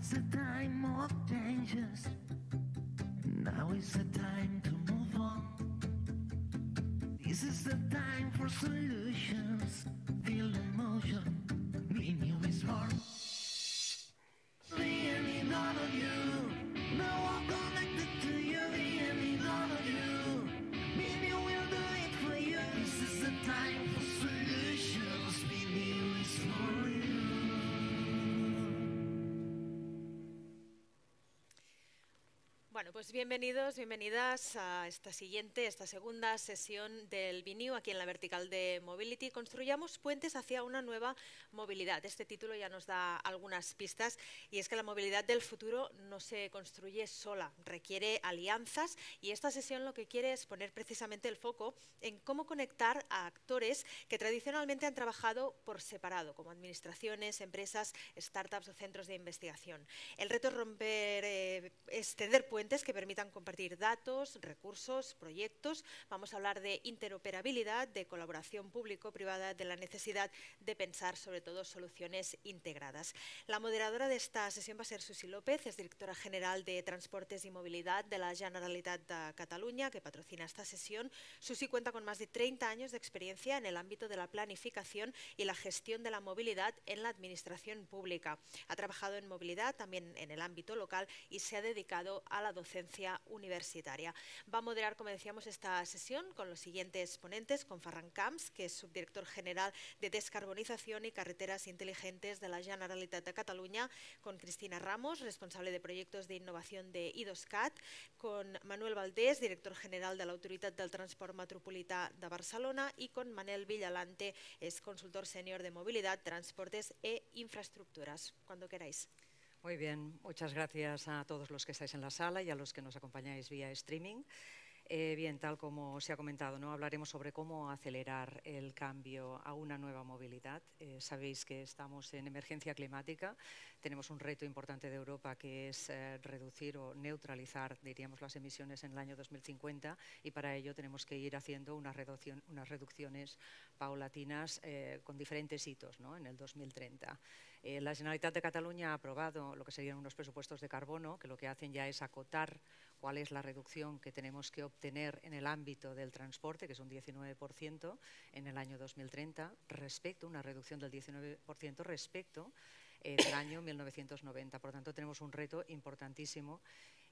it's a time of changes. Now is the time to move on. This is the time for solutions. Feel the motion. Be new is born. The any none of you. No one connected to you. The any none of you. Be new will do it for you. This is the time for solutions. Be new is for you. Bueno, pues bienvenidos, bienvenidas a esta segunda sesión del BNIU aquí en la vertical de Mobility. Construyamos puentes hacia una nueva movilidad. Este título ya nos da algunas pistas y es que la movilidad del futuro no se construye sola, requiere alianzas y esta sesión lo que quiere es poner precisamente el foco en cómo conectar a actores que tradicionalmente han trabajado por separado, como administraciones, empresas, startups o centros de investigación. El reto es romper, es tender puentes que permitan compartir datos, recursos, proyectos. Vamos a hablar de interoperabilidad, de colaboración público-privada, de la necesidad de pensar sobre todo soluciones integradas. La moderadora de esta sesión va a ser Susi López, es directora general de Transportes y Movilidad de la Generalitat de Cataluña, que patrocina esta sesión. Susi cuenta con más de 30 años de experiencia en el ámbito de la planificación y la gestión de la movilidad en la administración pública. Ha trabajado en movilidad también en el ámbito local y se ha dedicado a la docencia universitaria. Va a moderar, como decíamos, esta sesión con los siguientes ponentes, con Ferran Camps, que es subdirector general de Descarbonización y Carreteras Inteligentes de la Generalitat de Cataluña, con Cristina Ramos, responsable de proyectos de innovación de IDOSCAT, con Manuel Valdés, director general de la Autoritat del Transport Metropolità de Barcelona, y con Manel Villalante, es consultor senior de movilidad, transportes e infraestructuras. Cuando queráis. Muy bien, muchas gracias a todos los que estáis en la sala y a los que nos acompañáis vía streaming. Bien, tal como se ha comentado, ¿no? Hablaremos sobre cómo acelerar el cambio a una nueva movilidad. Sabéis que estamos en emergencia climática, tenemos un reto importante de Europa que es reducir o neutralizar, diríamos, las emisiones en el año 2050 y para ello tenemos que ir haciendo unas reducciones paulatinas con diferentes hitos, ¿no? En el 2030. La Generalitat de Cataluña ha aprobado lo que serían unos presupuestos de carbono que lo que hacen ya es acotar cuál es la reducción que tenemos que obtener en el ámbito del transporte, que es un 19% en el año 2030, una reducción del 19% respecto del año 1990. Por lo tanto, tenemos un reto importantísimo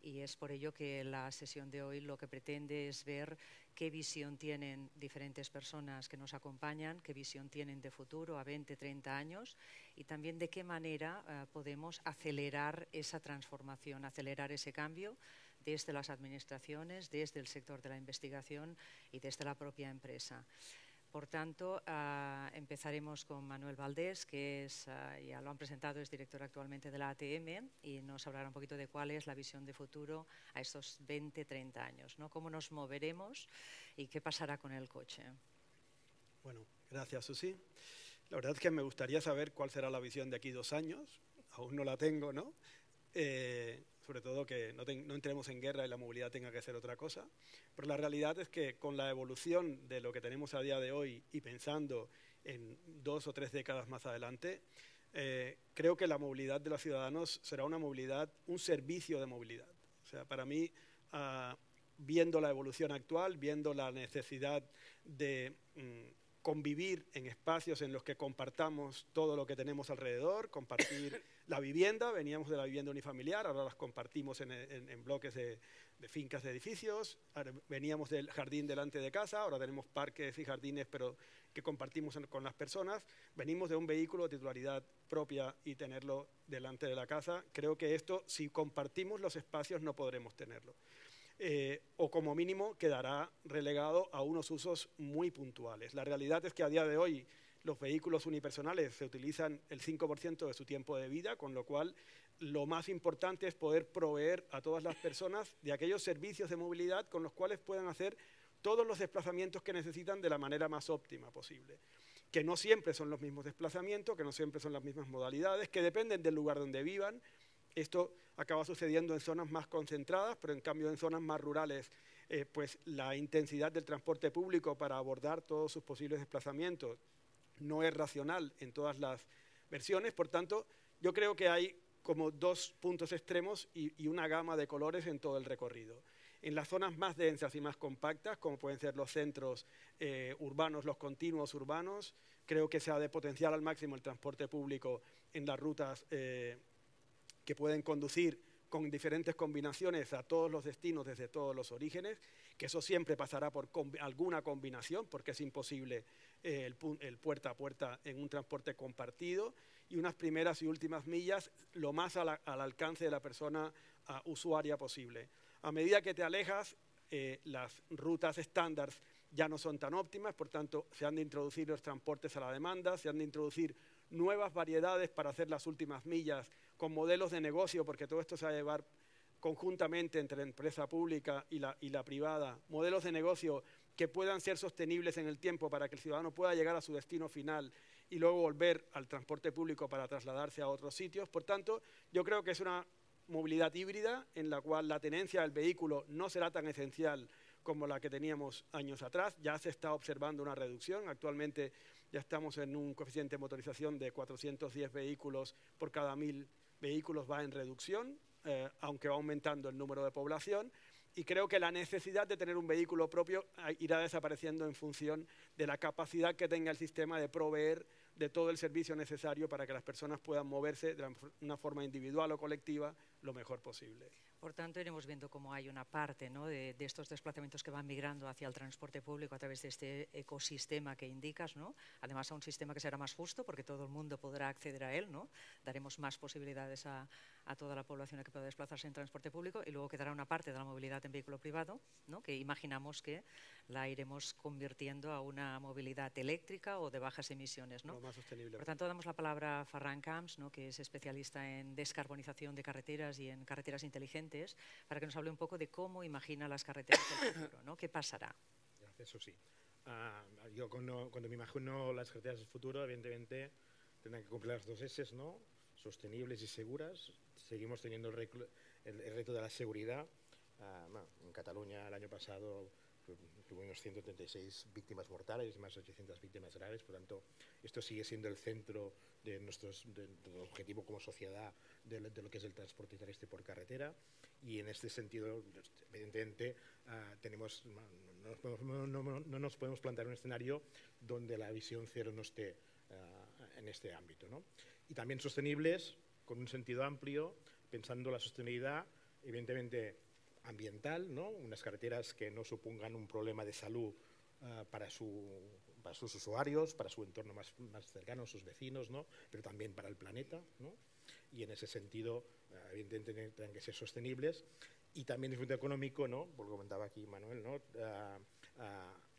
y es por ello que la sesión de hoy lo que pretende es ver qué visión tienen diferentes personas que nos acompañan, qué visión tienen de futuro a 20, 30 años y también de qué manera podemos acelerar esa transformación, acelerar ese cambio desde las administraciones, desde el sector de la investigación y desde la propia empresa. Por tanto, empezaremos con Manuel Valdés, que es, ya lo han presentado, es director actualmente de la ATM y nos hablará un poquito de cuál es la visión de futuro a estos 20, 30 años, ¿no? Cómo nos moveremos y qué pasará con el coche. Bueno, gracias, Susi. La verdad es que me gustaría saber cuál será la visión de aquí 2 años. Aún no la tengo, ¿no? Sobre todo que no entremos en guerra y la movilidad tenga que ser otra cosa. Pero la realidad es que con la evolución de lo que tenemos a día de hoy y pensando en 2 o 3 décadas más adelante, creo que la movilidad de los ciudadanos será un servicio de movilidad. O sea, para mí, viendo la evolución actual, viendo la necesidad de convivir en espacios en los que compartamos todo lo que tenemos alrededor, compartir la vivienda, veníamos de la vivienda unifamiliar, ahora las compartimos en bloques de fincas de edificios, veníamos del jardín delante de casa, ahora tenemos parques y jardines pero que compartimos con las personas, venimos de un vehículo de titularidad propia y tenerlo delante de la casa. Creo que esto, si compartimos los espacios, no podremos tenerlo. O como mínimo quedará relegado a unos usos muy puntuales. La realidad es que a día de hoy los vehículos unipersonales se utilizan el 5% de su tiempo de vida, con lo cual lo más importante es poder proveer a todas las personas de aquellos servicios de movilidad con los cuales puedan hacer todos los desplazamientos que necesitan de la manera más óptima posible. Que no siempre son los mismos desplazamientos, que no siempre son las mismas modalidades, que dependen del lugar donde vivan. Esto acaba sucediendo en zonas más concentradas, pero en cambio en zonas más rurales, pues la intensidad del transporte público para abordar todos sus posibles desplazamientos no es racional en todas las versiones. Por tanto, yo creo que hay como dos puntos extremos y una gama de colores en todo el recorrido. En las zonas más densas y más compactas, como pueden ser los centros urbanos, los continuos urbanos, creo que se ha de potenciar al máximo el transporte público en las rutas que pueden conducir con diferentes combinaciones a todos los destinos desde todos los orígenes, que eso siempre pasará por alguna combinación, porque es imposible el puerta a puerta en un transporte compartido, y unas primeras y últimas millas lo más al alcance de la persona usuaria posible. A medida que te alejas, las rutas estándar ya no son tan óptimas, por tanto, se han de introducir los transportes a la demanda, se han de introducir nuevas variedades para hacer las últimas millas con modelos de negocio, porque todo esto se va a llevar conjuntamente entre la empresa pública y la privada, modelos de negocio que puedan ser sostenibles en el tiempo para que el ciudadano pueda llegar a su destino final y luego volver al transporte público para trasladarse a otros sitios. Por tanto, yo creo que es una movilidad híbrida en la cual la tenencia del vehículo no será tan esencial como la que teníamos años atrás. Ya se está observando una reducción. Actualmente ya estamos en un coeficiente de motorización de 410 vehículos por cada 1000 vehículos, va en reducción, aunque va aumentando el número de población. Y creo que la necesidad de tener un vehículo propio irá desapareciendo en función de la capacidad que tenga el sistema de proveer de todo el servicio necesario para que las personas puedan moverse de una forma individual o colectiva lo mejor posible. Por tanto, iremos viendo cómo hay una parte, ¿no?, de estos desplazamientos que van migrando hacia el transporte público a través de este ecosistema que indicas, ¿no? Además, a un sistema que será más justo porque todo el mundo podrá acceder a él, ¿no? Daremos más posibilidades a toda la población a que pueda desplazarse en transporte público, y luego quedará una parte de la movilidad en vehículo privado, ¿no?, que imaginamos que la iremos convirtiendo a una movilidad eléctrica o de bajas emisiones, ¿no? Lo más sostenible. Por tanto, damos la palabra a Ferran Camps, ¿no?, que es especialista en descarbonización de carreteras y en carreteras inteligentes, para que nos hable un poco de cómo imagina las carreteras del futuro, ¿no? ¿Qué pasará? Gracias, Susi. Yo cuando me imagino las carreteras del futuro, evidentemente tendrán que cumplir las dos S, ¿no? Sostenibles y seguras. Seguimos teniendo el reto de la seguridad. En Cataluña el año pasado tuvimos 136 víctimas mortales y más de 800 víctimas graves. Por tanto, esto sigue siendo el centro de nuestro objetivo como sociedad de lo que es el transporte terrestre por carretera. Y en este sentido, evidentemente, no nos podemos plantear un escenario donde la visión cero no esté en este ámbito, ¿no? Y también sostenibles, con un sentido amplio, pensando la sostenibilidad, evidentemente, ambiental, ¿no? Unas carreteras que no supongan un problema de salud para sus usuarios, para su entorno más cercano, sus vecinos, ¿no? Pero también para el planeta, ¿no? Y en ese sentido, evidentemente, tendrán que ser sostenibles. Y también desde el punto económico, ¿no?, porque comentaba aquí Manuel, ¿no?,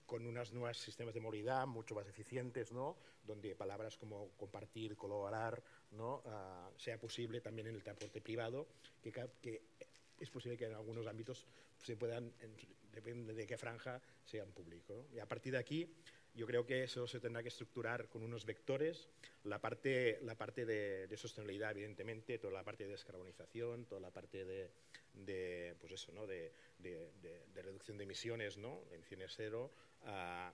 con unos nuevos sistemas de movilidad mucho más eficientes, ¿no?, donde palabras como compartir, colaborar, ¿no?, sea posible también en el transporte privado, que es posible que en algunos ámbitos se puedan, depende de qué franja, sean públicos, ¿no? Y a partir de aquí, yo creo que eso se tendrá que estructurar con unos vectores, la parte de sostenibilidad, evidentemente, toda la parte de descarbonización, toda la parte pues eso, ¿no?, de reducción de emisiones, ¿no?, emisiones cero,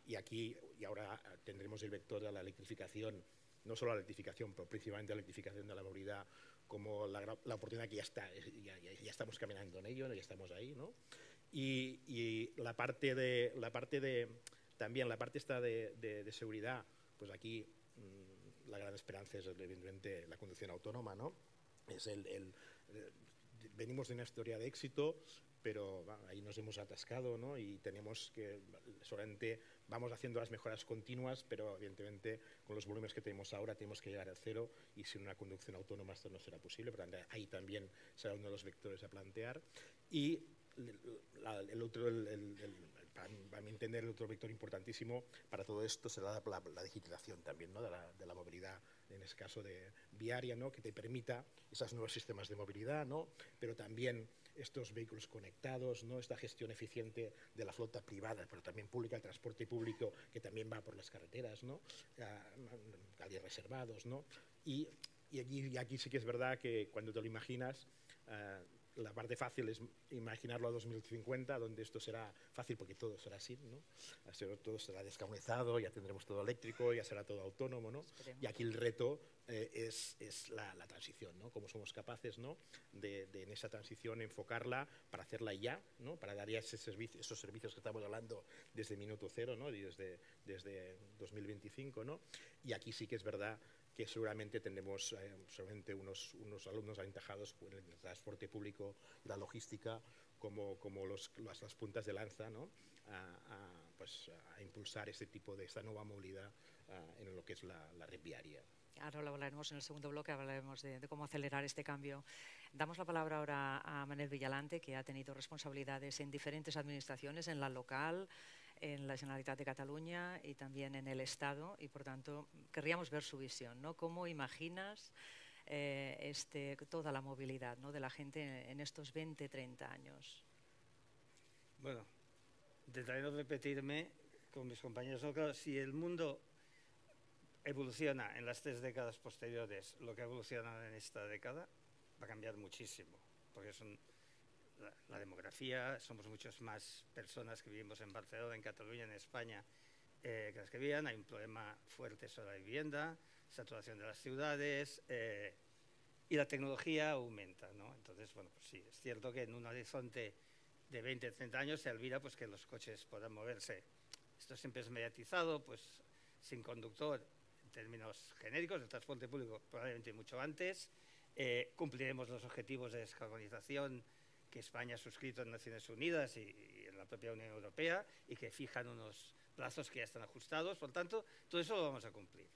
y ahora tendremos el vector de la electrificación, no solo la electrificación, pero principalmente la electrificación de la movilidad, como la oportunidad que ya estamos caminando en ello, ya estamos ahí, ¿no? Y también la parte esta de seguridad, pues aquí la gran esperanza es evidentemente la conducción autónoma, ¿no? Venimos de una historia de éxito, pero ahí nos hemos atascado, ¿no? Y tenemos que, solamente vamos haciendo las mejoras continuas, pero evidentemente con los volúmenes que tenemos ahora tenemos que llegar al cero, y sin una conducción autónoma esto no será posible. Por tanto, ahí también será uno de los vectores a plantear. Y para mi entender, el otro vector importantísimo para todo esto será la digitalización también, ¿no?, de la movilidad, en este caso de viaria, ¿no?, que te permita esos nuevos sistemas de movilidad, ¿no?, pero también estos vehículos conectados, ¿no?, esta gestión eficiente de la flota privada, pero también pública, el transporte público que también va por las carreteras, ¿no?, calles reservados, ¿no? Y aquí sí que es verdad que cuando te lo imaginas, la parte fácil es imaginarlo a 2050, donde esto será fácil porque todo será así, ¿no? Todo será descarbonizado, ya tendremos todo eléctrico, ya será todo autónomo, ¿no? Y aquí el reto es la transición, ¿no? Cómo somos capaces, ¿no? de en esa transición enfocarla para hacerla ya, ¿no? Para dar ya esos servicios que estamos hablando desde el minuto cero, ¿no? Y desde 2025, ¿no? Y aquí sí que es verdad que seguramente tendremos solamente unos alumnos aventajados en el transporte público y la logística como las puntas de lanza, ¿no? a impulsar esta nueva movilidad en lo que es la red viaria. Ahora lo hablaremos en el segundo bloque, hablaremos de cómo acelerar este cambio. Damos la palabra ahora a Manel Villalante, que ha tenido responsabilidades en diferentes administraciones, en la local, en la Generalitat de Cataluña y también en el Estado, y por tanto querríamos ver su visión, ¿no? ¿Cómo imaginas toda la movilidad, ¿no? de la gente en estos 20, 30 años? Bueno, intentaré no repetirme con mis compañeros. No, claro, si el mundo evoluciona en las 3 décadas posteriores lo que ha evolucionado en esta década, va a cambiar muchísimo, porque la demografía, somos muchas más personas que vivimos en Barcelona, en Cataluña, en España, que las que vivían. Hay un problema fuerte sobre la vivienda, saturación de las ciudades, y la tecnología aumenta, ¿no? Entonces, bueno, pues sí, es cierto que en un horizonte de 20, 30 años se olvida pues, que los coches puedan moverse. Esto siempre es mediatizado, pues sin conductor, en términos genéricos, el transporte público probablemente mucho antes. Cumpliremos los objetivos de descarbonización que España ha suscrito en Naciones Unidas y en la propia Unión Europea, y que fijan unos plazos que ya están ajustados. Por tanto, todo eso lo vamos a cumplir.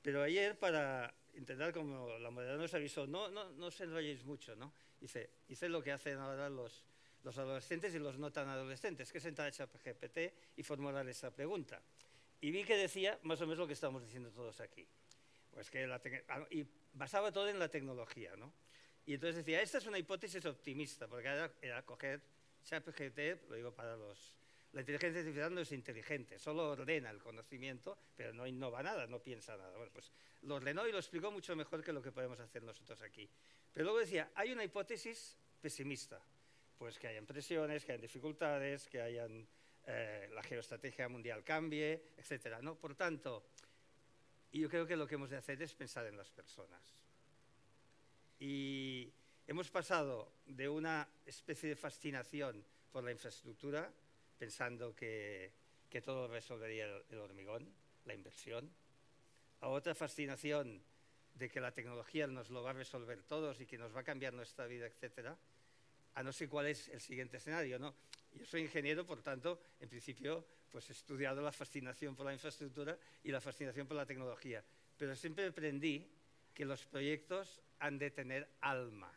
Pero ayer, para intentar, como la moderadora nos avisó, no os enrolléis mucho, ¿no? Hice lo que hacen ahora los adolescentes y los no tan adolescentes, que es entrar a ChatGPT y formular esa pregunta. Y vi que decía más o menos lo que estamos diciendo todos aquí. Pues que y basaba todo en la tecnología, ¿no? Y entonces decía, esta es una hipótesis optimista, porque era coger ChatGPT, lo digo para la inteligencia artificial no es inteligente, solo ordena el conocimiento, pero no innova nada, no piensa nada. Bueno, pues lo ordenó y lo explicó mucho mejor que lo que podemos hacer nosotros aquí. Pero luego decía, hay una hipótesis pesimista, pues que hayan presiones, que hayan dificultades, que hayan la geoestrategia mundial cambie, etcétera, ¿no? Por tanto, yo creo que lo que hemos de hacer es pensar en las personas. Y hemos pasado de una especie de fascinación por la infraestructura, pensando que todo resolvería el hormigón, la inversión, a otra fascinación de que la tecnología nos lo va a resolver todos y que nos va a cambiar nuestra vida, etcétera, a no sé cuál es el siguiente escenario, ¿no? Yo soy ingeniero, por tanto, en principio, pues he estudiado la fascinación por la infraestructura y la fascinación por la tecnología, pero siempre aprendí que los proyectos han de tener alma.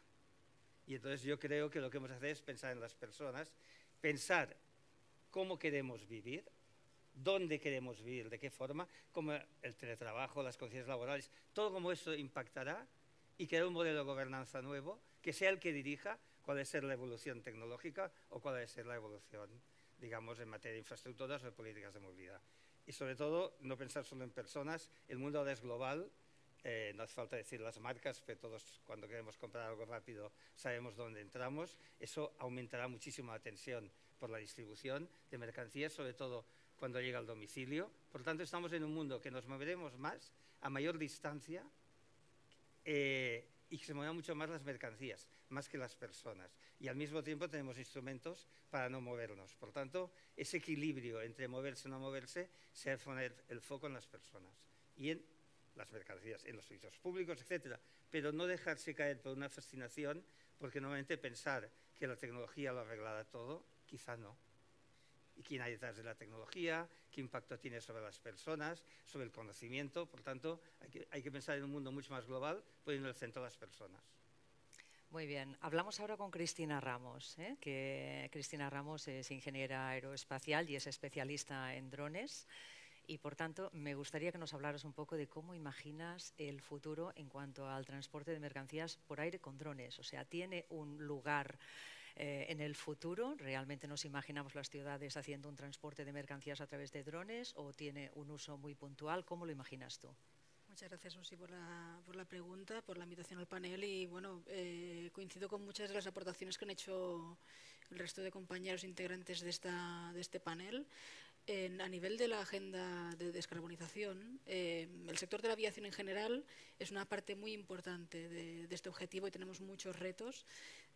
Y entonces yo creo que lo que hemos de hacer es pensar en las personas, pensar cómo queremos vivir, dónde queremos vivir, de qué forma, como el teletrabajo, las condiciones laborales, todo como eso impactará, y crear un modelo de gobernanza nuevo que sea el que dirija cuál debe ser la evolución tecnológica o cuál debe ser la evolución, digamos, en materia de infraestructuras o de políticas de movilidad. Y sobre todo, no pensar solo en personas, el mundo ahora es global, no hace falta decir las marcas, pero todos cuando queremos comprar algo rápido sabemos dónde entramos. Eso aumentará muchísimo la tensión por la distribución de mercancías, sobre todo cuando llega al domicilio. Por tanto, estamos en un mundo que nos moveremos más a mayor distancia y que se muevan mucho más las mercancías, más que las personas. Y al mismo tiempo tenemos instrumentos para no movernos. Por tanto, ese equilibrio entre moverse y no moverse se debe poner el foco en las personas y en las mercancías, en los servicios públicos, etcétera. Pero no dejarse caer por una fascinación, porque normalmente pensar que la tecnología lo arreglará todo, quizá no. ¿Y quién hay detrás de la tecnología? ¿Qué impacto tiene sobre las personas? ¿Sobre el conocimiento? Por tanto, hay que pensar en un mundo mucho más global, poniendo en el centro a las personas. Muy bien. Hablamos ahora con Cristina Ramos, que Cristina Ramos es ingeniera aeroespacial y es especialista en drones. Y, por tanto, me gustaría que nos hablaras un poco de cómo imaginas el futuro en cuanto al transporte de mercancías por aire con drones. O sea, ¿tiene un lugar en el futuro? ¿Realmente nos imaginamos las ciudades haciendo un transporte de mercancías a través de drones o tiene un uso muy puntual? ¿Cómo lo imaginas tú? Muchas gracias, Susi, por la pregunta, por la invitación al panel y, bueno, coincido con muchas de las aportaciones que han hecho el resto de compañeros integrantes de este panel. A nivel de la agenda de descarbonización, el sector de la aviación en general es una parte muy importante de este objetivo y tenemos muchos retos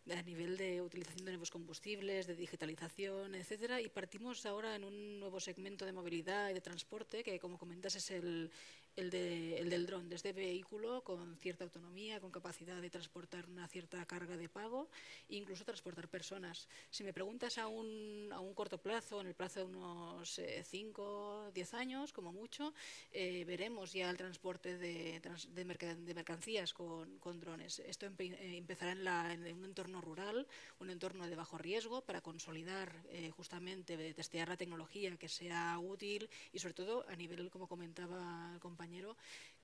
a nivel de utilización de nuevos combustibles, de digitalización, etcétera, y partimos ahora en un nuevo segmento de movilidad y de transporte que, como comentas, es el del dron, desde vehículo con cierta autonomía, con capacidad de transportar una cierta carga de pago e incluso transportar personas. Si me preguntas a un corto plazo, en el plazo de unos 5 o 10 años, como mucho, veremos ya el transporte de mercancías con drones. Esto empezará en un entorno rural, un entorno de bajo riesgo, para consolidar justamente, testear la tecnología que sea útil y sobre todo a nivel, como comentaba el compañero,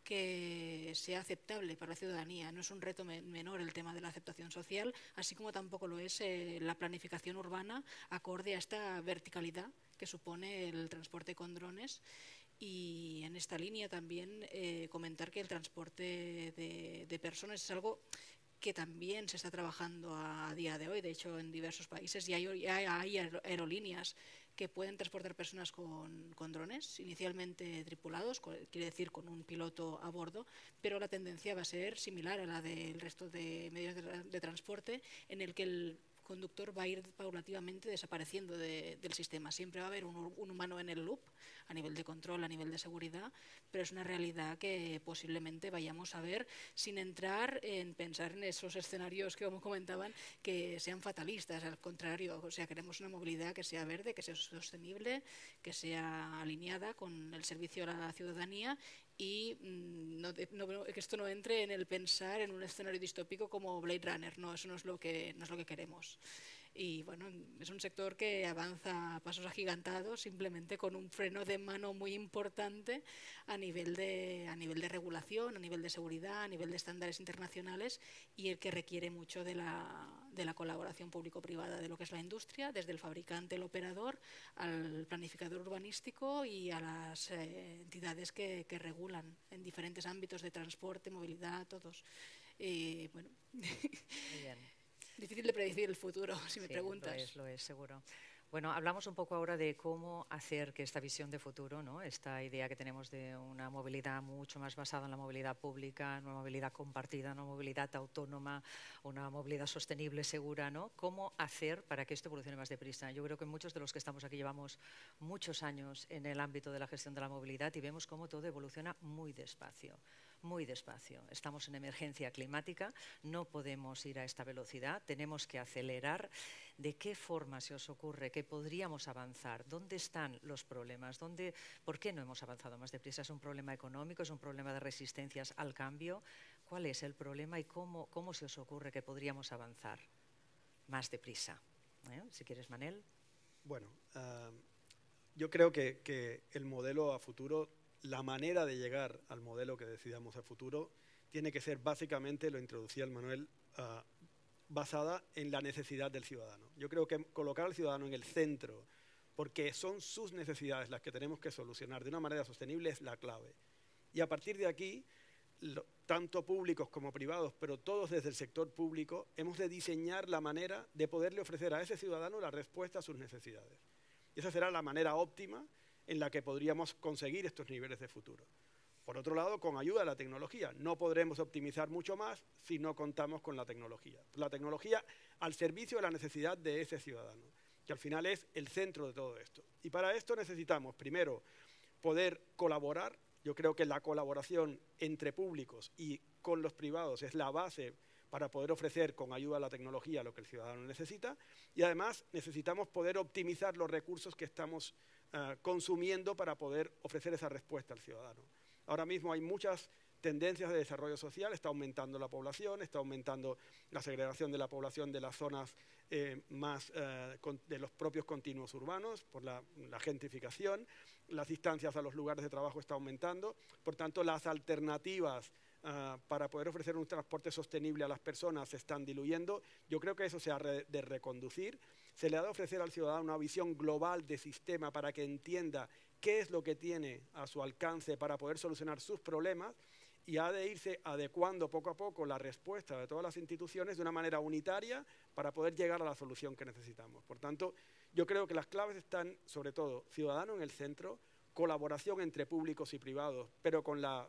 que sea aceptable para la ciudadanía. No es un reto menor el tema de la aceptación social, así como tampoco lo es la planificación urbana acorde a esta verticalidad que supone el transporte con drones. Y en esta línea también comentar que el transporte de personas es algo que también se está trabajando a día de hoy. De hecho, en diversos países ya hay aerolíneas que pueden transportar personas con drones, inicialmente tripulados, quiere decir con un piloto a bordo, pero la tendencia va a ser similar a la del resto de medios de transporte, en el que el conductor va a ir paulativamente desapareciendo del sistema. Siempre va a haber un humano en el loop, a nivel de control, a nivel de seguridad, pero es una realidad que posiblemente vayamos a ver, sin entrar en pensar en esos escenarios que, como comentaban, que sean fatalistas. Al contrario, o sea, queremos una movilidad que sea verde, que sea sostenible, que sea alineada con el servicio a la ciudadanía y que esto no entre en el pensar en un escenario distópico como Blade Runner. No, eso no es lo que queremos. Y bueno, es un sector que avanza a pasos agigantados, simplemente con un freno de mano muy importante a nivel de regulación, a nivel de seguridad, a nivel de estándares internacionales, y el que requiere mucho de la colaboración público-privada de lo que es la industria, desde el fabricante, el operador, al planificador urbanístico y a las entidades que regulan en diferentes ámbitos de transporte, movilidad, todos. Bueno. Muy bien. Difícil de predecir el futuro, si me preguntas. Lo es, seguro. Bueno, hablamos un poco ahora de cómo hacer que esta visión de futuro, ¿no?, esta idea que tenemos de una movilidad mucho más basada en la movilidad pública, una movilidad compartida, una movilidad autónoma, una movilidad sostenible, segura, ¿no? ¿Cómo hacer para que esto evolucione más deprisa? Yo creo que muchos de los que estamos aquí llevamos muchos años en el ámbito de la gestión de la movilidad y vemos cómo todo evoluciona muy despacio. Muy despacio. Estamos en emergencia climática, no podemos ir a esta velocidad, tenemos que acelerar. ¿De qué forma se os ocurre que podríamos avanzar? ¿Dónde están los problemas? ¿Por qué no hemos avanzado más deprisa? ¿Es un problema económico? ¿Es un problema de resistencias al cambio? ¿Cuál es el problema y cómo se os ocurre que podríamos avanzar más deprisa? Si quieres, Manel. Bueno, yo creo que el modelo a futuro, la manera de llegar al modelo que decidamos a futuro, tiene que ser básicamente, lo introducía el Manuel, basada en la necesidad del ciudadano. Yo creo que colocar al ciudadano en el centro, porque son sus necesidades las que tenemos que solucionar de una manera sostenible, es la clave. Y a partir de aquí, tanto públicos como privados, pero todos desde el sector público, hemos de diseñar la manera de poderle ofrecer a ese ciudadano la respuesta a sus necesidades. Y esa será la manera óptima en la que podríamos conseguir estos niveles de futuro. Por otro lado, con ayuda de la tecnología. No podremos optimizar mucho más si no contamos con la tecnología. La tecnología al servicio de la necesidad de ese ciudadano, que al final es el centro de todo esto. Y para esto necesitamos, primero, poder colaborar. Yo creo que la colaboración entre públicos y con los privados es la base para poder ofrecer con ayuda a la tecnología lo que el ciudadano necesita. Y además necesitamos poder optimizar los recursos que estamos consumiendo para poder ofrecer esa respuesta al ciudadano. Ahora mismo hay muchas tendencias de desarrollo social, está aumentando la población, está aumentando la segregación de la población de las zonas de los propios continuos urbanos, por la gentrificación, las distancias a los lugares de trabajo están aumentando, por tanto las alternativas para poder ofrecer un transporte sostenible a las personas se están diluyendo. Yo creo que eso se ha de reconducir. Se le ha de ofrecer al ciudadano una visión global de sistema para que entienda qué es lo que tiene a su alcance para poder solucionar sus problemas y ha de irse adecuando poco a poco la respuesta de todas las instituciones de una manera unitaria para poder llegar a la solución que necesitamos. Por tanto, yo creo que las claves están, sobre todo, ciudadano en el centro, colaboración entre públicos y privados, pero con la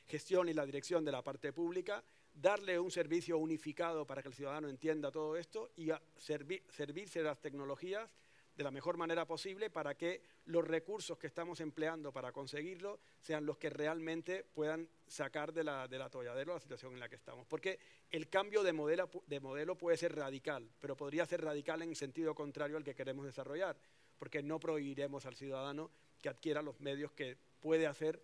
gestión y la dirección de la parte pública, darle un servicio unificado para que el ciudadano entienda todo esto y servirse de las tecnologías de la mejor manera posible para que los recursos que estamos empleando para conseguirlo sean los que realmente puedan sacar del atolladero la situación en la que estamos. Porque el cambio de modelo puede ser radical, pero podría ser radical en sentido contrario al que queremos desarrollar, porque no prohibiremos al ciudadano que adquiera los medios que puede hacer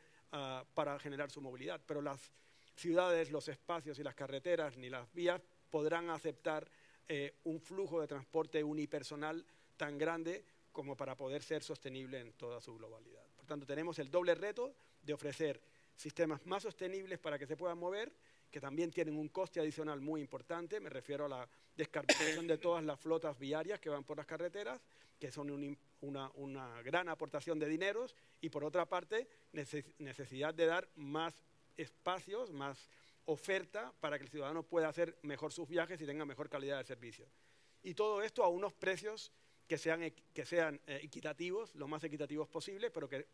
para generar su movilidad. Pero las ciudades, los espacios y las carreteras ni las vías podrán aceptar un flujo de transporte unipersonal tan grande como para poder ser sostenible en toda su globalidad. Por tanto, tenemos el doble reto de ofrecer sistemas más sostenibles para que se puedan mover, que también tienen un coste adicional muy importante, me refiero a la descarbonización de todas las flotas viarias que van por las carreteras, que son una gran aportación de dineros, y por otra parte, necesidad de dar más espacios, más oferta para que el ciudadano pueda hacer mejor sus viajes y tenga mejor calidad de servicio. Y todo esto a unos precios que sean equitativos, lo más equitativos posible, pero que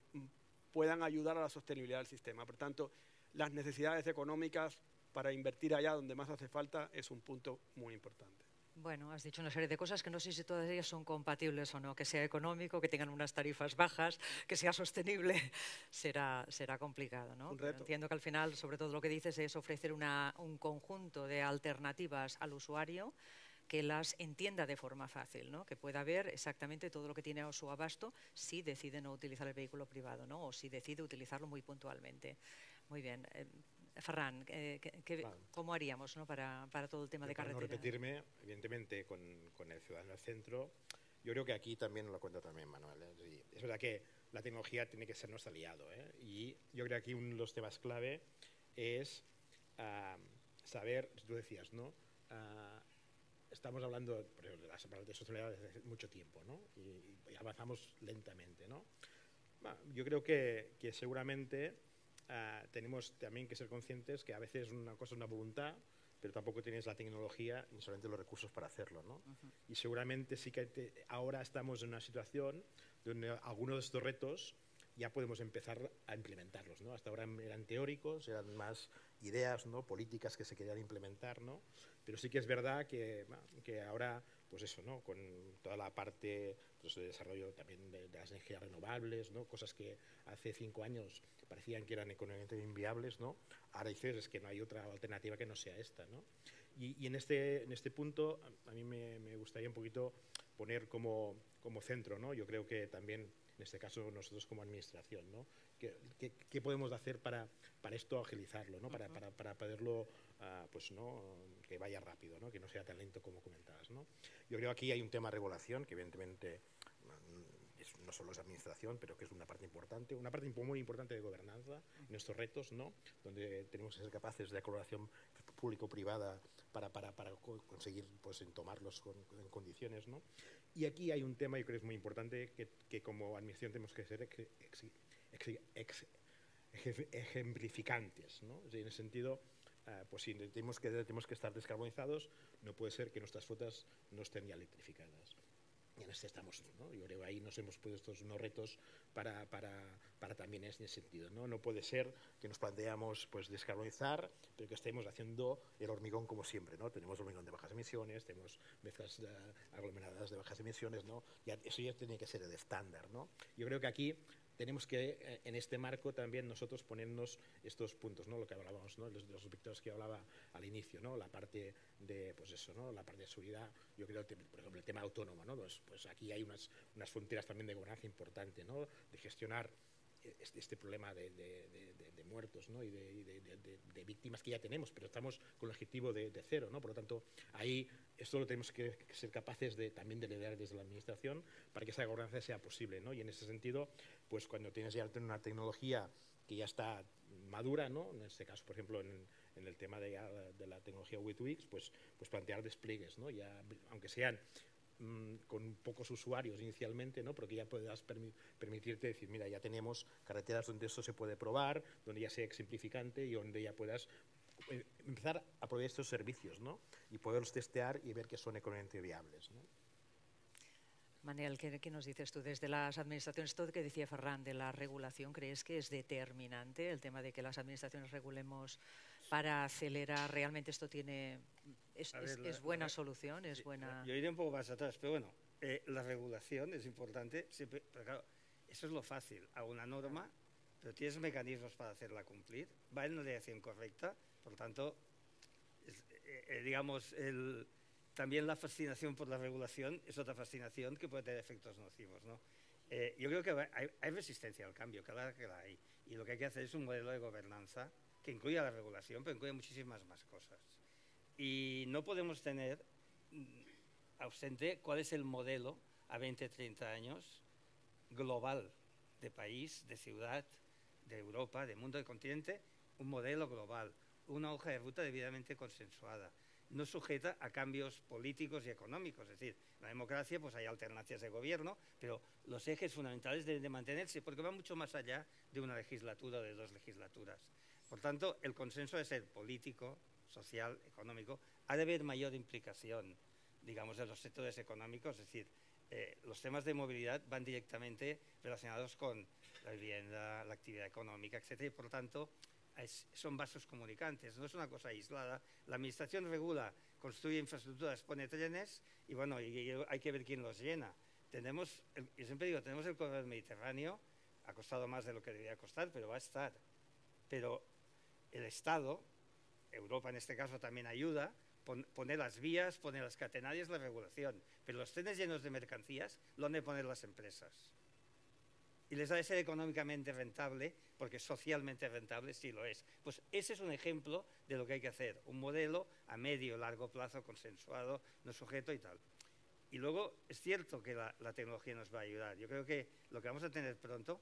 puedan ayudar a la sostenibilidad del sistema. Por tanto, las necesidades económicas para invertir allá donde más hace falta es un punto muy importante. Bueno, has dicho una serie de cosas que no sé si todas ellas son compatibles o no, que sea económico, que tengan unas tarifas bajas, que sea sostenible, será complicado, ¿no? Un reto. Pero entiendo que al final, sobre todo lo que dices es ofrecer un conjunto de alternativas al usuario que las entienda de forma fácil, ¿no? Que pueda ver exactamente todo lo que tiene a su abasto si decide no utilizar el vehículo privado, ¿no? O si decide utilizarlo muy puntualmente. Muy bien. Ferran, ¿cómo haríamos, ¿no? para todo el tema de carretera? Para no repetirme, evidentemente, con el ciudadano al centro, yo creo que aquí también lo cuento también, Manuel. Es verdad que la tecnología tiene que ser nuestro aliado, y yo creo que aquí uno de los temas clave es saber, tú decías, ¿no? Estamos hablando de las palabras de sostenibilidad desde hace mucho tiempo, ¿no? Y avanzamos lentamente, ¿no? Bueno, yo creo que seguramente tenemos también que ser conscientes que a veces una cosa es una voluntad, pero tampoco tienes la tecnología ni solamente los recursos para hacerlo, ¿no? Y seguramente sí que ahora estamos en una situación donde algunos de estos retos ya podemos empezar a implementarlos, ¿no? Hasta ahora eran teóricos, eran más ideas, ¿no? Políticas que se querían implementar, ¿no? Pero sí que es verdad que ahora, pues eso, ¿no? Con toda la parte, pues, de desarrollo también de las energías renovables, ¿no? Cosas que hace 5 años parecían que eran económicamente inviables, ¿no? Ahora dices es que no hay otra alternativa que no sea esta, ¿no? Y en este punto a mí me gustaría un poquito poner como centro, ¿no? Yo creo que también en este caso nosotros como administración, ¿no? ¿Qué podemos hacer para esto agilizarlo, ¿no? Para poderlo, pues, ¿no? Que vaya rápido, ¿no? Que no sea tan lento como comentabas, ¿no? Yo creo que aquí hay un tema de regulación que evidentemente no solo es administración, pero que es una parte muy importante de gobernanza en estos retos, ¿no? Donde tenemos que ser capaces de colaboración público-privada para conseguir, pues, en tomarlos en condiciones, ¿no? Y aquí hay un tema, yo creo que es muy importante, que como administración tenemos que ser ejemplificantes, ¿no? En ese sentido, pues si tenemos que estar descarbonizados, no puede ser que nuestras flotas no estén ya electrificadas. Y en este estamos, ¿no? Yo creo que ahí nos hemos puesto unos retos para también en ese sentido, ¿no? No puede ser que nos planteamos, pues, descarbonizar, pero que estemos haciendo el hormigón como siempre, ¿no? Tenemos hormigón de bajas emisiones, tenemos mezclas aglomeradas de bajas emisiones, ¿no? Eso ya tiene que ser el estándar, ¿no? Yo creo que aquí tenemos que, en este marco, también nosotros ponernos estos puntos, ¿no? Lo que hablábamos, ¿no? Los aspectos que hablaba al inicio, ¿no? La parte de, pues eso, ¿no? La parte de seguridad, yo creo que, por ejemplo, el tema autónomo, ¿no? Pues aquí hay unas fronteras también de gobernanza importante, ¿no? De gestionar este problema de muertos, ¿no? Y de víctimas que ya tenemos, pero estamos con el objetivo de cero, ¿no? Por lo tanto, ahí esto lo tenemos que ser capaces también de liderar desde la administración para que esa gobernanza sea posible, ¿no? Y en ese sentido, pues cuando tienes ya una tecnología que ya está madura, ¿no? En este caso, por ejemplo, en el tema de la tecnología V2X, pues plantear despliegues, ¿no? Ya, aunque sean con pocos usuarios inicialmente, ¿no? Pero que ya puedas permitirte decir, mira, ya tenemos carreteras donde esto se puede probar, donde ya sea simplificante y donde ya puedas empezar a proveer estos servicios, ¿no? Y poderlos testear y ver que son económicamente viables, ¿no? Manel, ¿qué nos dices tú desde las administraciones? Todo lo que decía Ferran de la regulación, ¿crees que es determinante el tema de que las administraciones regulemos para acelerar? ¿Realmente esto es buena solución? ¿Es buena? Yo iré un poco más atrás, pero bueno, la regulación es importante, siempre, pero claro, eso es lo fácil. Hago una norma, pero tienes mecanismos para hacerla cumplir, va en la dirección correcta, por tanto, digamos, también la fascinación por la regulación es otra fascinación que puede tener efectos nocivos, ¿no? Yo creo que hay resistencia al cambio, claro que la hay, y lo que hay que hacer es un modelo de gobernanza que incluya la regulación, pero incluya muchísimas más cosas. Y no podemos tener ausente cuál es el modelo a 20, 30 años global de país, de ciudad, de Europa, de mundo, de continente, un modelo global, una hoja de ruta debidamente consensuada, no sujeta a cambios políticos y económicos. Es decir, en la democracia pues hay alternancias de gobierno, pero los ejes fundamentales deben de mantenerse porque van mucho más allá de una legislatura o de 2 legislaturas. Por tanto, el consenso debe ser político, social, económico. Ha de haber mayor implicación, digamos, de los sectores económicos. Es decir, los temas de movilidad van directamente relacionados con la vivienda, la actividad económica, etc. Y por tanto, son vasos comunicantes, no es una cosa aislada. La administración regula, construye infraestructuras, pone trenes y bueno, y hay que ver quién los llena. Yo siempre digo, tenemos el corredor mediterráneo, ha costado más de lo que debería costar, pero va a estar. Pero el Estado, Europa en este caso también ayuda, pone las vías, pone las catenarias, la regulación, pero los trenes llenos de mercancías lo han de poner las empresas. Y les ha de ser económicamente rentable, porque socialmente rentable sí lo es. Pues ese es un ejemplo de lo que hay que hacer, un modelo a medio, largo plazo, consensuado, no sujeto y tal. Y luego es cierto que la tecnología nos va a ayudar. Yo creo que lo que vamos a tener pronto,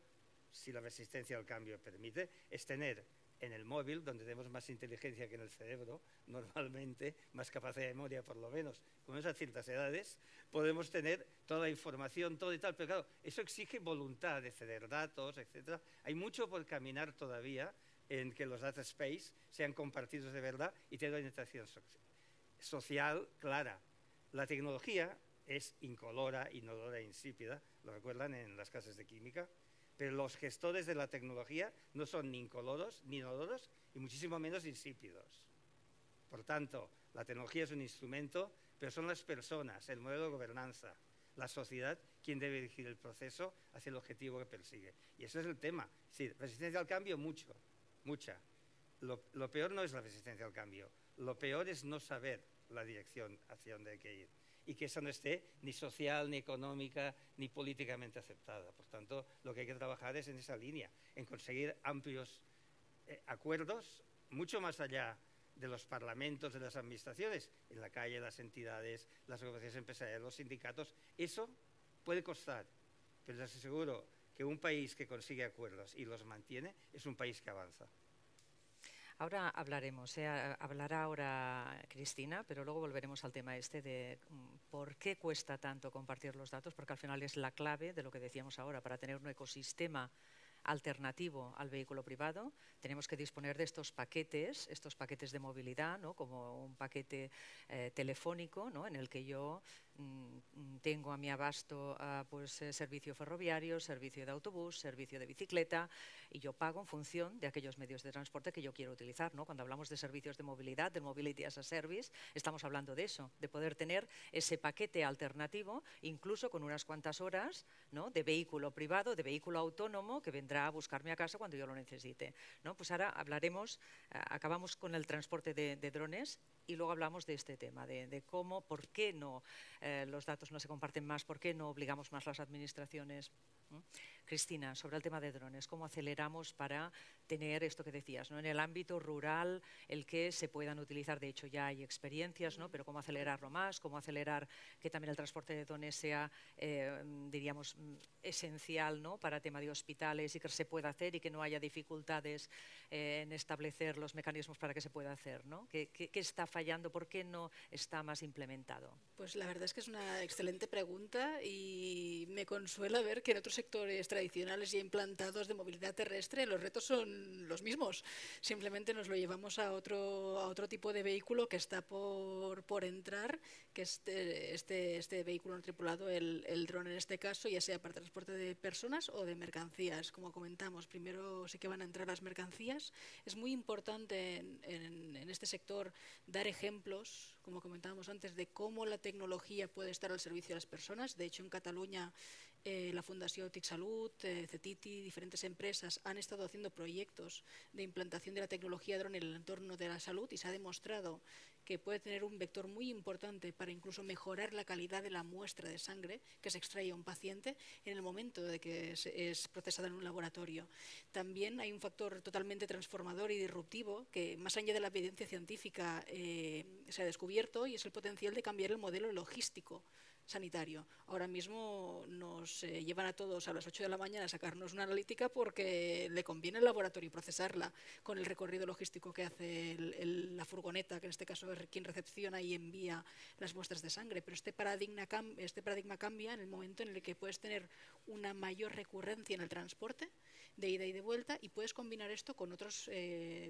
si la resistencia al cambio permite, es tener en el móvil, donde tenemos más inteligencia que en el cerebro, normalmente, más capacidad de memoria por lo menos, con esas ciertas edades, podemos tener toda la información, todo y tal, pero claro, eso exige voluntad de ceder datos, etc. Hay mucho por caminar todavía en que los data space sean compartidos de verdad y tengan una interacción social clara. La tecnología es incolora, inodora e insípida, lo recuerdan en las clases de química, pero los gestores de la tecnología no son ni incoloros, ni inodoros, y muchísimo menos insípidos. Por tanto, la tecnología es un instrumento, pero son las personas, el modelo de gobernanza, la sociedad, quien debe dirigir el proceso hacia el objetivo que persigue. Y ese es el tema. Sí, resistencia al cambio, mucha. Lo peor no es la resistencia al cambio, lo peor es no saber la dirección hacia dónde hay que ir. Y que esa no esté ni social, ni económica, ni políticamente aceptada. Por tanto, lo que hay que trabajar es en esa línea, en conseguir amplios acuerdos, mucho más allá de los parlamentos, de las administraciones, en la calle, las entidades, las organizaciones empresariales, los sindicatos. Eso puede costar, pero les aseguro que un país que consigue acuerdos y los mantiene es un país que avanza. Ahora hablaremos, hablará ahora Cristina, pero luego volveremos al tema este de por qué cuesta tanto compartir los datos, porque al final es la clave de lo que decíamos ahora. Para tener un ecosistema alternativo al vehículo privado, tenemos que disponer de estos paquetes de movilidad, ¿no? Como un paquete telefónico, ¿no? En el que yo tengo a mi abasto servicio ferroviario, servicio de autobús, servicio de bicicleta, y yo pago en función de aquellos medios de transporte que yo quiero utilizar, ¿no? Cuando hablamos de servicios de movilidad, de Mobility as a Service, estamos hablando de eso, de poder tener ese paquete alternativo, incluso con unas cuantas horas, ¿no? De vehículo privado, de vehículo autónomo, que vendrá a buscarme a casa cuando yo lo necesite, ¿no? Pues ahora hablaremos, acabamos con el transporte de drones y luego hablamos de este tema, de cómo, por qué no los datos no se comparten más, por qué no obligamos más las administraciones. Cristina, sobre el tema de drones, ¿cómo aceleramos para tener esto que decías, ¿no? En el ámbito rural, el que se puedan utilizar? De hecho, ya hay experiencias, ¿no? Pero cómo acelerarlo más, cómo acelerar que también el transporte de drones sea, diríamos, esencial, ¿no? Para tema de hospitales y que se pueda hacer y que no haya dificultades en establecer los mecanismos para que se pueda hacer, ¿no? ¿Qué está fallando fallando? ¿Por qué no está más implementado? Pues la verdad es que es una excelente pregunta y me consuela ver que en otros sectores tradicionales ya implantados de movilidad terrestre los retos son los mismos. Simplemente nos lo llevamos a otro tipo de vehículo que está por entrar, que es este vehículo no tripulado, el dron en este caso, ya sea para transporte de personas o de mercancías. Como comentamos, primero sí que van a entrar las mercancías. Es muy importante en este sector dar ejemplos, como comentábamos antes, de cómo la tecnología puede estar al servicio de las personas. De hecho, en Cataluña, la Fundació TIC Salut, CETITI, diferentes empresas han estado haciendo proyectos de implantación de la tecnología dron en el entorno de la salud y se ha demostrado que puede tener un vector muy importante para incluso mejorar la calidad de la muestra de sangre que se extrae a un paciente en el momento de que es procesada en un laboratorio. También hay un factor totalmente transformador y disruptivo que, más allá de la evidencia científica, se ha descubierto, y es el potencial de cambiar el modelo logístico sanitario. Ahora mismo nos llevan a todos a las 8 de la mañana a sacarnos una analítica porque le conviene al laboratorio procesarla con el recorrido logístico que hace la furgoneta, que en este caso es quien recepciona y envía las muestras de sangre. Pero este paradigma cambia en el momento en el que puedes tener una mayor recurrencia en el transporte de ida y de vuelta, y puedes combinar esto con otros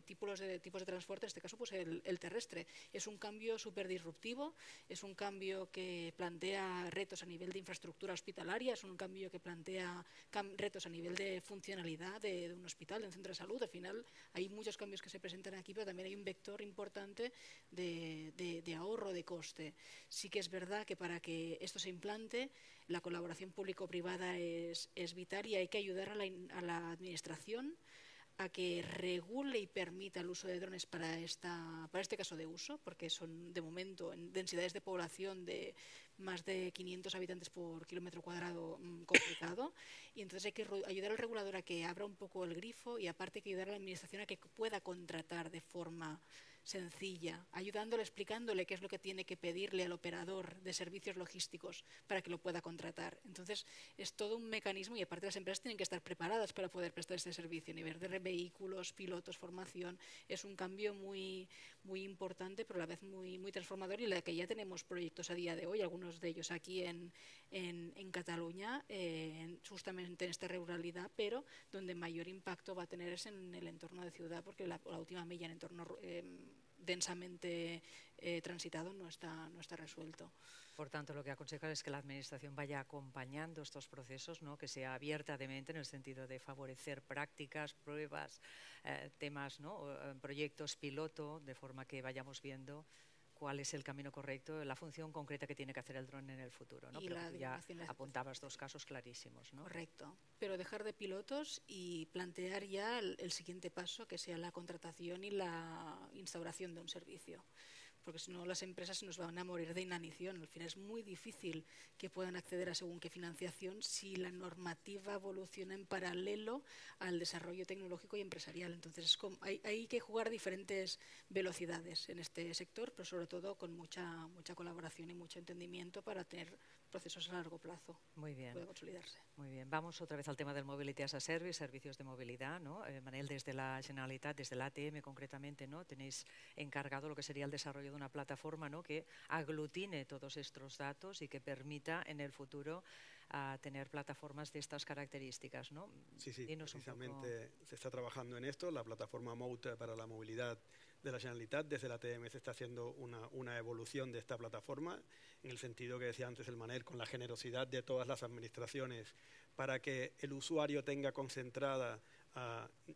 tipos de transporte, en este caso pues el terrestre. Es un cambio súper disruptivo, es un cambio que plantea retos a nivel de infraestructura hospitalaria, es un cambio que plantea retos a nivel de funcionalidad de un hospital, de un centro de salud. Al final hay muchos cambios que se presentan aquí, pero también hay un vector importante de ahorro de coste. Sí que es verdad que para que esto se implante, la colaboración público-privada es vital, y hay que ayudar a la administración a que regule y permita el uso de drones para este caso de uso, porque son de momento en densidades de población de más de 500 habitantes por kilómetro cuadrado complicado, y entonces hay que ayudar al regulador a que abra un poco el grifo, y aparte hay que ayudar a la administración a que pueda contratar de forma sencilla, ayudándole, explicándole qué es lo que tiene que pedirle al operador de servicios logísticos para que lo pueda contratar. Entonces es todo un mecanismo, y aparte las empresas tienen que estar preparadas para poder prestar este servicio a nivel de vehículos, pilotos, formación. Es un cambio muy, muy importante, pero a la vez muy, muy transformador, y la que ya tenemos proyectos a día de hoy, algunos de ellos aquí en Cataluña, justamente en esta ruralidad, pero donde mayor impacto va a tener es en el entorno de ciudad, porque la última milla en entorno densamente transitado no está resuelto. Por tanto, lo que aconseja es que la Administración vaya acompañando estos procesos, ¿no? Que sea abierta de mente en el sentido de favorecer prácticas, pruebas, temas, ¿no? Proyectos piloto, de forma que vayamos viendo cuál es el camino correcto, la función concreta que tiene que hacer el dron en el futuro, ¿no? Y pero ya apuntabas dos casos clarísimos, ¿no? Correcto, pero dejar de pilotos y plantear ya el siguiente paso, que sea la contratación y la instauración de un servicio, porque si no las empresas se nos van a morir de inanición. Al final es muy difícil que puedan acceder a según qué financiación si la normativa evoluciona en paralelo al desarrollo tecnológico y empresarial. Entonces hay que jugar diferentes velocidades en este sector, pero sobre todo con mucha colaboración y mucho entendimiento para tener procesos a largo plazo. Muy bien. Puede consolidarse. Muy bien. Vamos otra vez al tema del Mobility as a Service, servicios de movilidad, ¿no? Manel, desde la Generalitat, desde la ATM concretamente, ¿no? Tenéis encargado lo que sería el desarrollo de una plataforma, ¿no? Que aglutine todos estos datos y que permita en el futuro tener plataformas de estas características, ¿no? Sí, precisamente se está trabajando en esto. La plataforma MOUT para la movilidad de la Generalitat, desde la ATM se está haciendo una evolución de esta plataforma, en el sentido que decía antes el Manel, con la generosidad de todas las administraciones, para que el usuario tenga concentrada,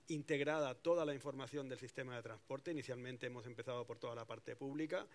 integrada toda la información del sistema de transporte. Inicialmente hemos empezado por toda la parte pública,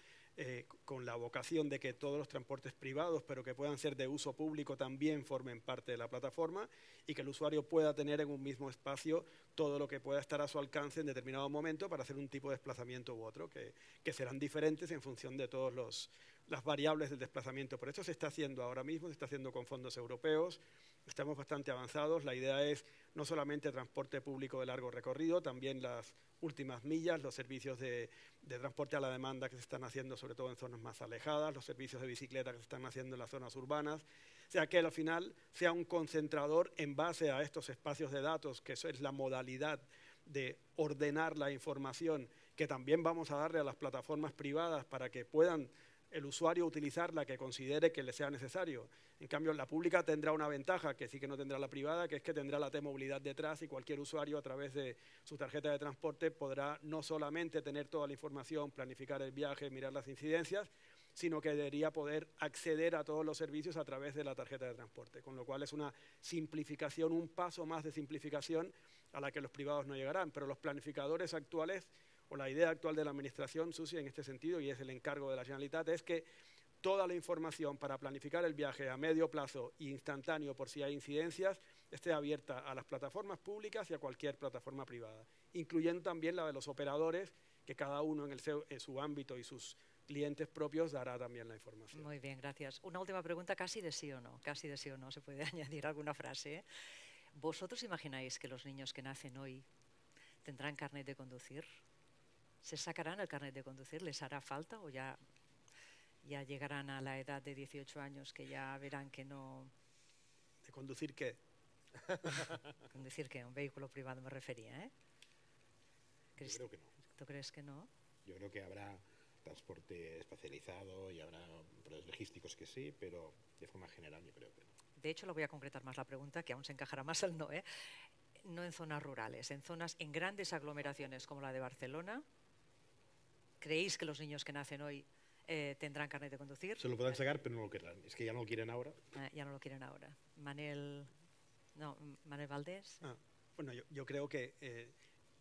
con la vocación de que todos los transportes privados, pero que puedan ser de uso público, también formen parte de la plataforma, y que el usuario pueda tener en un mismo espacio todo lo que pueda estar a su alcance en determinado momento para hacer un tipo de desplazamiento u otro, que serán diferentes en función de todas las variables del desplazamiento. Por eso se está haciendo ahora mismo, se está haciendo con fondos europeos, estamos bastante avanzados. La idea es no solamente transporte público de largo recorrido, también las últimas millas, los servicios de transporte a la demanda que se están haciendo sobre todo en zonas más alejadas, los servicios de bicicleta que se están haciendo en las zonas urbanas. O sea, que al final sea un concentrador en base a estos espacios de datos, que eso es la modalidad de ordenar la información que también vamos a darle a las plataformas privadas para que puedan el usuario utilizar la que considere que le sea necesario. En cambio, la pública tendrá una ventaja que sí que no tendrá la privada, que es que tendrá la T-movilidad detrás y cualquier usuario a través de su tarjeta de transporte podrá no solamente tener toda la información, planificar el viaje, mirar las incidencias, sino que debería poder acceder a todos los servicios a través de la tarjeta de transporte, con lo cual es una simplificación, un paso más de simplificación a la que los privados no llegarán, pero los planificadores actuales o la idea actual de la Administración, Susi, en este sentido, y es el encargo de la Generalitat, es que toda la información para planificar el viaje a medio plazo e instantáneo por si hay incidencias esté abierta a las plataformas públicas y a cualquier plataforma privada, incluyendo también la de los operadores, que cada uno en su ámbito y sus clientes propios dará también la información. Muy bien, gracias. Una última pregunta, casi de sí o no, se puede añadir alguna frase, ¿eh? ¿Vosotros imagináis que los niños que nacen hoy tendrán carnet de conducir? ¿Se sacarán el carnet de conducir? ¿Les hará falta o ya llegarán a la edad de 18 años que ya verán que no? ¿De conducir qué? ¿Conducir qué? Un vehículo privado me refería, ¿eh? Yo creo que no. ¿Tú crees que no? Yo creo que habrá transporte especializado y habrá procesos logísticos que sí, pero de forma general yo creo que no. De hecho, lo voy a concretar más la pregunta, que aún se encajará más el no, ¿eh? No en zonas rurales, en grandes aglomeraciones como la de Barcelona. ¿Creéis que los niños que nacen hoy tendrán carnet de conducir? Se lo podrán sacar, pero no lo querrán. Es que ya no lo quieren ahora. Ya no lo quieren ahora. Manel Valdés. Bueno, yo creo que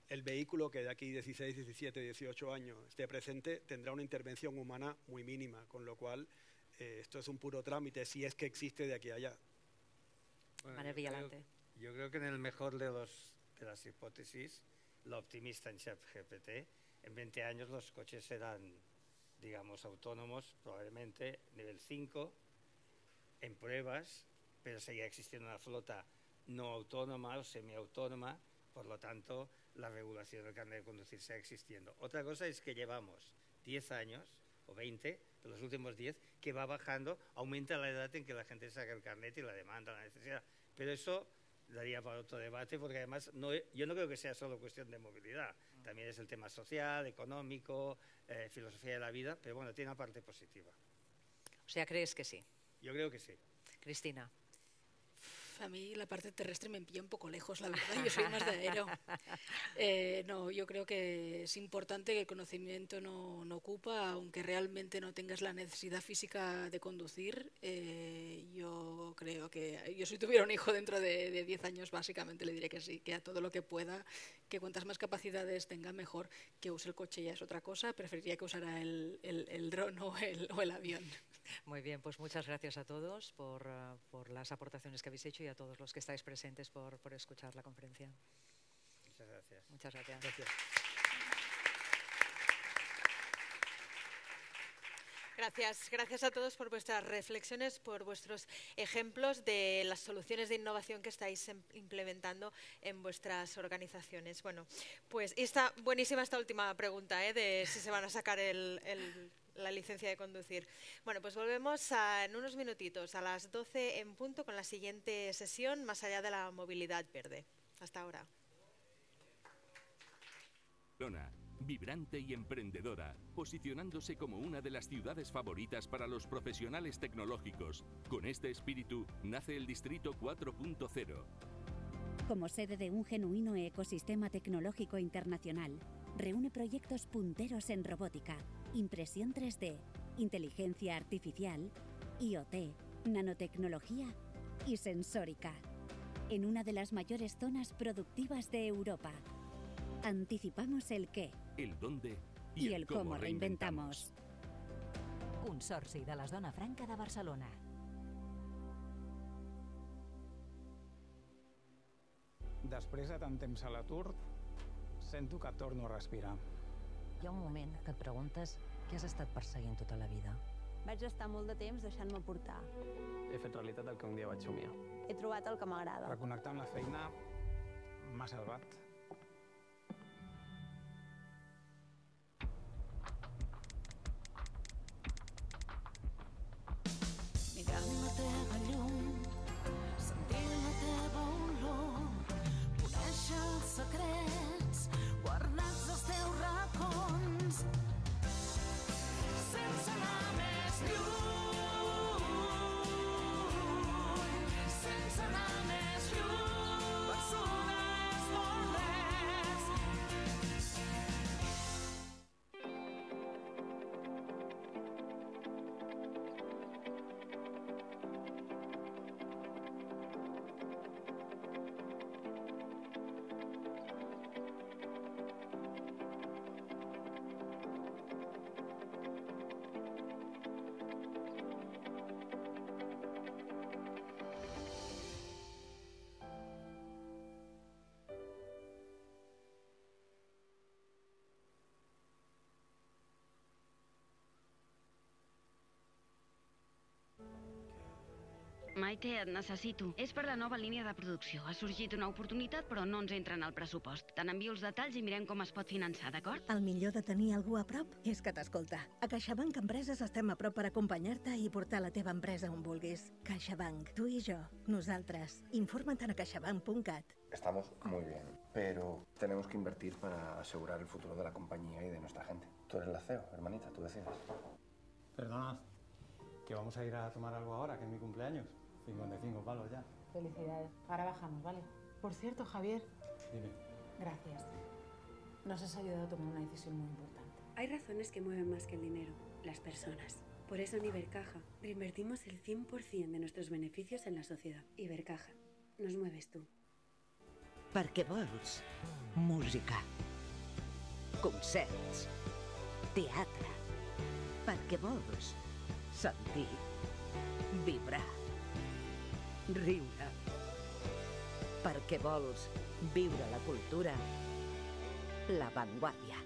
el vehículo que de aquí 16, 17, 18 años esté presente tendrá una intervención humana muy mínima, con lo cual esto es un puro trámite, si es que existe de aquí a allá. Bueno, Manel Villalante. Yo creo que en el mejor de las hipótesis, la optimista en ChatGPT, en 20 años los coches serán, digamos, autónomos, probablemente nivel 5, en pruebas, pero seguirá existiendo una flota no autónoma o semiautónoma, por lo tanto, la regulación del carnet de conducir sigue existiendo. Otra cosa es que llevamos 10 años, o 20, de los últimos 10, que va bajando, aumenta la edad en que la gente saca el carnet y la demanda, la necesidad. Pero eso daría para otro debate, porque además yo no creo que sea solo cuestión de movilidad, también es el tema social, económico, filosofía de la vida, pero bueno, tiene una parte positiva. O sea, ¿crees que sí? Yo creo que sí. Cristina. A mí la parte terrestre me pilla un poco lejos, la verdad, yo soy más de aero. No, yo creo que es importante que el conocimiento no ocupa, aunque realmente no tengas la necesidad física de conducir. Yo creo que yo si tuviera un hijo dentro de 10 años, básicamente le diré que sí, que a todo lo que pueda, que cuantas más capacidades tenga, mejor. Que use el coche ya es otra cosa, preferiría que usara el dron o el avión. Muy bien, pues muchas gracias a todos por las aportaciones que habéis hecho y a todos los que estáis presentes por escuchar la conferencia. Muchas gracias. Muchas gracias. Gracias a todos por vuestras reflexiones, por vuestros ejemplos de las soluciones de innovación que estáis implementando en vuestras organizaciones. Bueno, pues está buenísima esta última pregunta, de si se van a sacar la licencia de conducir. Bueno, pues volvemos en unos minutitos, a las 12 en punto, con la siguiente sesión, más allá de la movilidad verde. Hasta ahora. Barcelona, vibrante y emprendedora, posicionándose como una de las ciudades favoritas para los profesionales tecnológicos. Con este espíritu nace el Distrito 4.0. Como sede de un genuino ecosistema tecnológico internacional, reúne proyectos punteros en robótica, impresión 3D, inteligencia artificial, IoT, nanotecnología y sensórica, en una de las mayores zonas productivas de Europa. Anticipamos el qué, el dónde i el com reinventamos. Consorci de la Zona Franca de Barcelona. Després de tant temps a l'atur, sento que torno a respirar. Hi ha un moment que et preguntes què has estat perseguint tota la vida. Vaig estar molt de temps deixant-me portar. He fet realitat el que un dia vaig somiar. He trobat el que m'agrada. Reconnectar amb la feina m'ha salvat. Mirant la teva llum, sentint la teva olor, conèixer els secrets guardats als teus racons. Maite, et necessito. És per la nova línia de producció. Ha sorgit una oportunitat, però no ens entra en el pressupost. Te n'envio els detalls i mirem com es pot finançar, d'acord? El millor de tenir algú a prop és que t'escolta. A CaixaBank Empreses estem a prop per acompanyar-te i portar la teva empresa on vulguis. CaixaBank, tu i jo, nosaltres. Informa't a caixabank.cat. Estamos muy bien, pero tenemos que invertir para asegurar el futuro de la compañía y de nuestra gente. Tú eres la CEO, hermanita, tú decides. Perdonad, que vamos a ir a tomar algo ahora, que es mi cumpleaños. 55 palos ya. Felicidades. Ahora bajamos, ¿vale? Por cierto, Javier. Dime. Gracias. Nos has ayudado a tomar una decisión muy importante. Hay razones que mueven más que el dinero, las personas. Por eso en Ibercaja reinvertimos el 100% de nuestros beneficios en la sociedad. Ibercaja, nos mueves tú. Perquè vols música, concerts, teatre. Perquè vols sentir, vibrar, riure. Perquè vols viure la cultura, La Vanguardia.